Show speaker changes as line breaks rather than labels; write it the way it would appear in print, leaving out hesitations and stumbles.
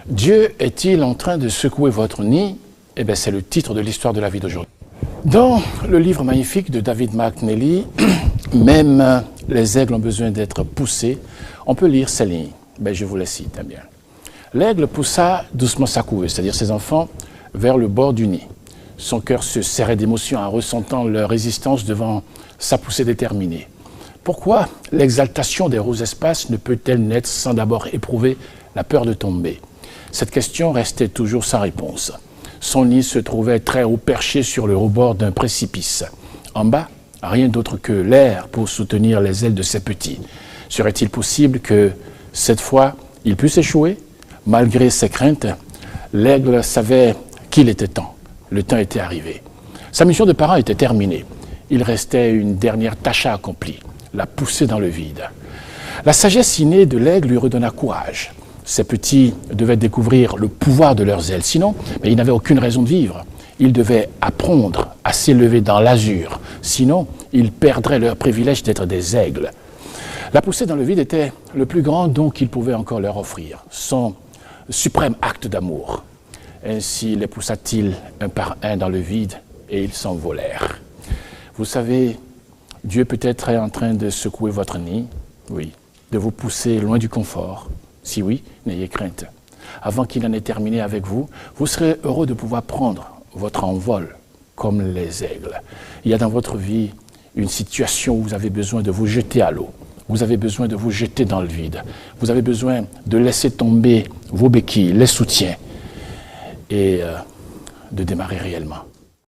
Dieu est-il en train de secouer votre nid? Eh bien, c'est le titre de l'histoire de la vie d'aujourd'hui. Dans le livre magnifique de David McNally, même les aigles ont besoin d'être poussés. On peut lire ces lignes. Ben, je vous les cite bien. L'aigle poussa doucement sa couvée, c'est-à-dire ses enfants, vers le bord du nid. Son cœur se serrait d'émotion en ressentant leur résistance devant sa poussée déterminée. Pourquoi l'exaltation des hauts espaces ne peut-elle naître sans d'abord éprouver la peur de tomber? Cette question restait toujours sans réponse. Son nid se trouvait très haut perché sur le rebord d'un précipice. En bas, rien d'autre que l'air pour soutenir les ailes de ses petits. Serait-il possible que, cette fois, il puisse échouer? Malgré ses craintes, l'aigle savait qu'il était temps. Le temps était arrivé. Sa mission de parent était terminée. Il restait une dernière tâche à accomplir, la pousser dans le vide. La sagesse innée de l'aigle lui redonna courage. Ses petits devaient découvrir le pouvoir de leurs ailes. Sinon, ils n'avaient aucune raison de vivre. Ils devaient apprendre à s'élever dans l'azur. Sinon, ils perdraient leur privilège d'être des aigles. La poussée dans le vide était le plus grand don qu'il pouvait encore leur offrir, son suprême acte d'amour. Ainsi les poussa-t-il un par un dans le vide et ils s'envolèrent. Vous savez, Dieu peut-être est en train de secouer votre nid, oui, de vous pousser loin du confort. Si oui, n'ayez crainte. Avant qu'il en ait terminé avec vous, vous serez heureux de pouvoir prendre votre envol comme les aigles. Il y a dans votre vie une situation où vous avez besoin de vous jeter à l'eau. Vous avez besoin de vous jeter dans le vide. Vous avez besoin de laisser tomber vos béquilles, les soutiens et de démarrer réellement.